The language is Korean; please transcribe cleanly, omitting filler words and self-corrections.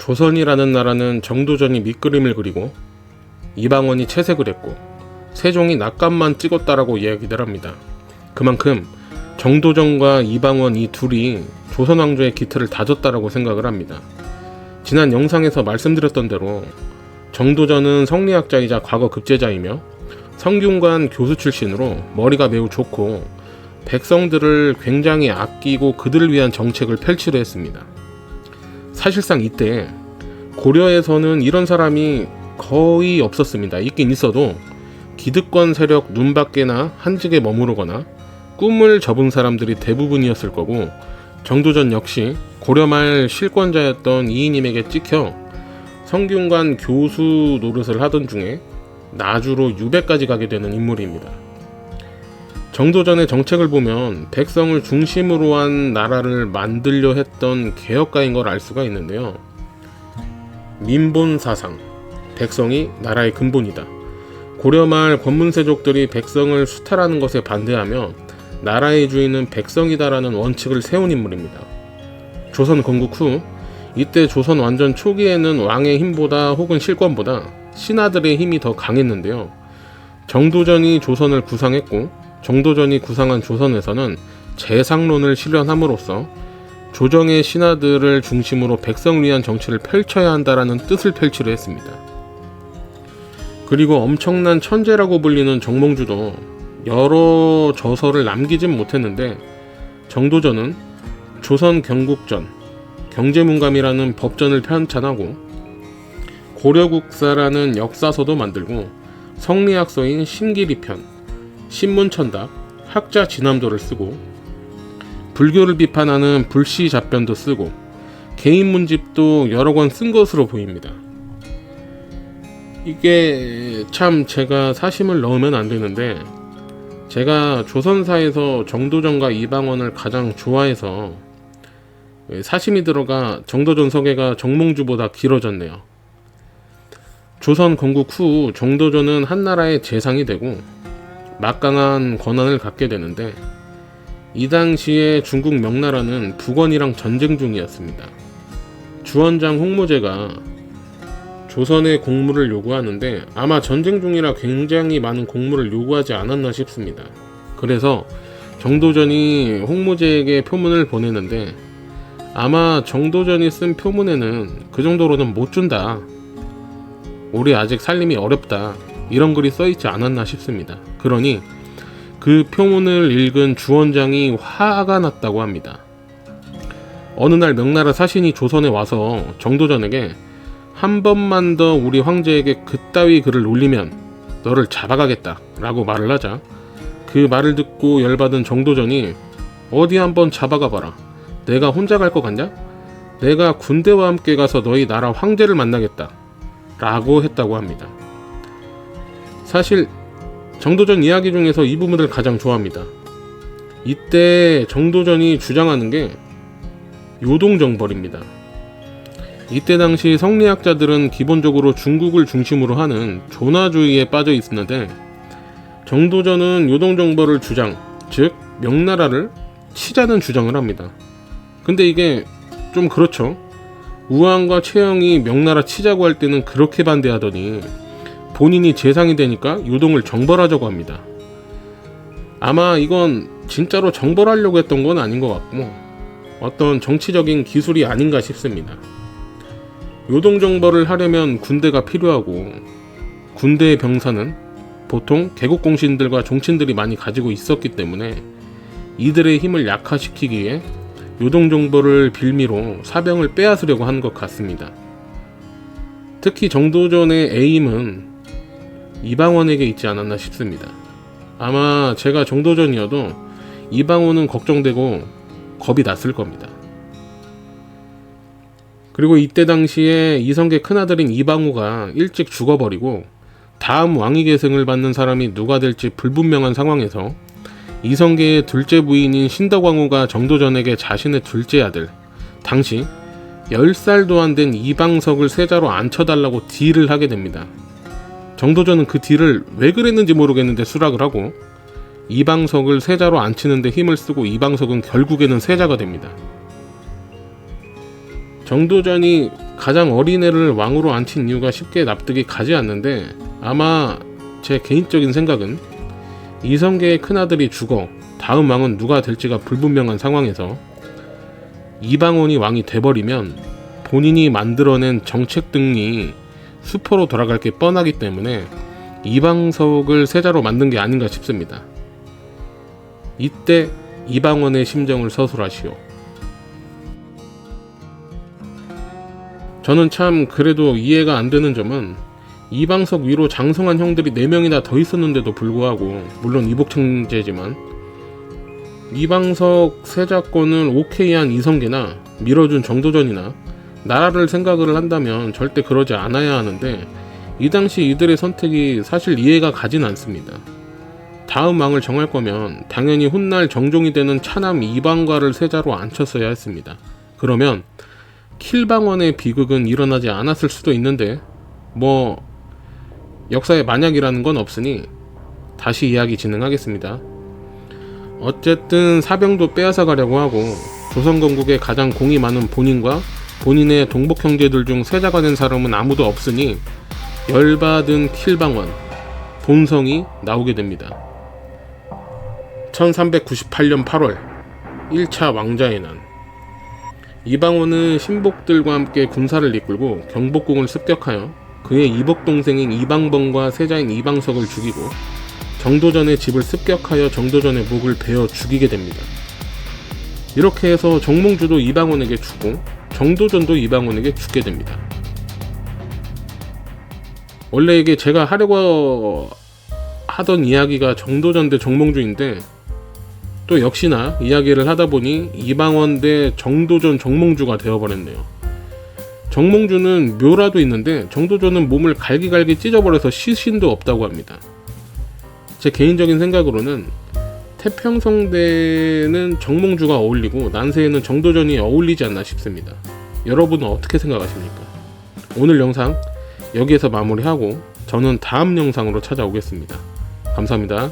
조선이라는 나라는 정도전이 밑그림을 그리고 이방원이 채색을 했고 세종이 낙감만 찍었다라고 이야기들 합니다. 그만큼 정도전과 이방원 이 둘이 조선 왕조의 기틀을 다졌다라고 생각을 합니다. 지난 영상에서 말씀드렸던 대로 정도전은 성리학자이자 과거 급제자이며 성균관 교수 출신으로 머리가 매우 좋고 백성들을 굉장히 아끼고 그들을 위한 정책을 펼치려 했습니다. 사실상 이때 고려에서는 이런 사람이 거의 없었습니다. 있긴 있어도 기득권 세력 눈밖에나 한직에 머무르거나 꿈을 접은 사람들이 대부분이었을 거고, 정도전 역시 고려 말 실권자였던 이이님에게 찍혀 성균관 교수 노릇을 하던 중에 나주로 유배까지 가게 되는 인물입니다. 정도전의 정책을 보면 백성을 중심으로 한 나라를 만들려 했던 개혁가인 걸 알 수가 있는데요. 민본사상, 백성이 나라의 근본이다. 고려말 권문세족들이 백성을 수탈하는 것에 반대하며 나라의 주인은 백성이다라는 원칙을 세운 인물입니다. 조선 건국 후 이때 조선 완전 초기에는 왕의 힘보다 혹은 실권보다 신하들의 힘이 더 강했는데요. 정도전이 조선을 구상했고 정도전이 구상한 조선에서는 재상론을 실현함으로써 조정의 신하들을 중심으로 백성을 위한 정치를 펼쳐야 한다라는 뜻을 펼치려 했습니다. 그리고 엄청난 천재라고 불리는 정몽주도 여러 저서를 남기진 못했는데 정도전은 조선 경국전, 경제문감이라는 법전을 편찬하고 고려국사라는 역사서도 만들고 성리학서인 신기리편, 신문천답, 학자진함도를 쓰고 불교를 비판하는 불시잡변도 쓰고 개인문집도 여러 권 쓴 것으로 보입니다. 이게 참 제가 사심을 넣으면 안 되는데, 제가 조선사에서 정도전과 이방원을 가장 좋아해서 사심이 들어가 정도전 서계가 정몽주보다 길어졌네요. 조선 건국 후 정도전은 한나라의 재상이 되고 막강한 권한을 갖게 되는데, 이 당시에 중국 명나라는 북원이랑 전쟁 중이었습니다. 주원장 홍무제가 조선의 공물을 요구하는데 아마 전쟁 중이라 굉장히 많은 공물을 요구하지 않았나 싶습니다. 그래서 정도전이 홍무제에게 표문을 보내는데 아마 정도전이 쓴 표문에는 그 정도로는 못 준다, 우리 아직 살림이 어렵다, 이런 글이 써있지 않았나 싶습니다. 그러니 그 표문을 읽은 주원장이 화가 났다고 합니다. 어느 날 명나라 사신이 조선에 와서 정도전에게 한 번만 더 우리 황제에게 그따위 글을 올리면 너를 잡아가겠다 라고 말을 하자, 그 말을 듣고 열받은 정도전이 어디 한번 잡아가 봐라, 내가 혼자 갈 것 같냐? 내가 군대와 함께 가서 너희 나라 황제를 만나겠다 라고 했다고 합니다. 사실 정도전 이야기 중에서 이 부분을 가장 좋아합니다. 이때 정도전이 주장하는 게 요동정벌입니다. 이때 당시 성리학자들은 기본적으로 중국을 중심으로 하는 조나주의에 빠져 있었는데, 정도전은 요동정벌을 주장, 즉 명나라를 치자는 주장을 합니다. 근데 이게 좀 그렇죠. 우왕과 최영이 명나라 치자고 할 때는 그렇게 반대하더니 본인이 재상이 되니까 요동을 정벌하자고 합니다. 아마 이건 진짜로 정벌하려고 했던 건 아닌 것 같고 어떤 정치적인 기술이 아닌가 싶습니다. 요동정벌을 하려면 군대가 필요하고 군대의 병사는 보통 개국공신들과 종친들이 많이 가지고 있었기 때문에 이들의 힘을 약화시키기 위해 요동정벌을 빌미로 사병을 빼앗으려고 한 것 같습니다. 특히 정도전의 에임은 이방원에게 있지 않았나 싶습니다. 아마 제가 정도전이어도 이방원은 걱정되고 겁이 났을 겁니다. 그리고 이때 당시에 이성계 큰아들인 이방우가 일찍 죽어버리고 다음 왕위 계승을 받는 사람이 누가 될지 불분명한 상황에서 이성계의 둘째 부인인 신덕왕후가 정도전에게 자신의 둘째 아들, 당시 10살도 안 된 이방석을 세자로 앉혀달라고 딜을 하게 됩니다. 정도전은 그 딜을 왜 그랬는지 모르겠는데 수락을 하고 이방석을 세자로 앉히는데 힘을 쓰고 이방석은 결국에는 세자가 됩니다. 정도전이 가장 어린애를 왕으로 앉힌 이유가 쉽게 납득이 가지 않는데, 아마 제 개인적인 생각은 이성계의 큰아들이 죽어 다음 왕은 누가 될지가 불분명한 상황에서 이방원이 왕이 돼버리면 본인이 만들어낸 정책 등이 수포로 돌아갈 게 뻔하기 때문에 이방석을 세자로 만든 게 아닌가 싶습니다. 이때 이방원의 심정을 서술하시오. 저는 참 그래도 이해가 안 되는 점은 이방석 위로 장성한 형들이 4명이나 더 있었는데도 불구하고, 물론 이복청제지만 이방석 세자권을 오케이한 이성계나 밀어준 정도전이나 나라를 생각을 한다면 절대 그러지 않아야 하는데, 이 당시 이들의 선택이 사실 이해가 가진 않습니다. 다음 왕을 정할 거면 당연히 훗날 정종이 되는 차남 이방과를 세자로 앉혔어야 했습니다. 그러면 킬방원의 비극은 일어나지 않았을 수도 있는데, 뭐 역사에 만약이라는 건 없으니 다시 이야기 진행하겠습니다. 어쨌든 사병도 빼앗아 가려고 하고 조선 건국에 가장 공이 많은 본인과 본인의 동복 형제들 중 세자가 된 사람은 아무도 없으니 열받은 킬방원 본성이 나오게 됩니다. 1398년 8월 1차 왕자의 난, 이방원은 신복들과 함께 군사를 이끌고 경복궁을 습격하여 그의 이복 동생인 이방번과 세자인 이방석을 죽이고 정도전의 집을 습격하여 정도전의 목을 베어 죽이게 됩니다. 이렇게 해서 정몽주도 이방원에게 죽고 정도전도 이방원에게 죽게 됩니다. 원래 이게 제가 하려고 하던 이야기가 정도전 대 정몽주인데, 또 역시나 이야기를 하다 보니 이방원 대 정도전 정몽주가 되어버렸네요. 정몽주는 묘라도 있는데 정도전은 몸을 갈기갈기 찢어버려서 시신도 없다고 합니다. 제 개인적인 생각으로는 태평성대는 정몽주가 어울리고 난세에는 정도전이 어울리지 않나 싶습니다. 여러분은 어떻게 생각하십니까? 오늘 영상 여기에서 마무리하고 저는 다음 영상으로 찾아오겠습니다. 감사합니다.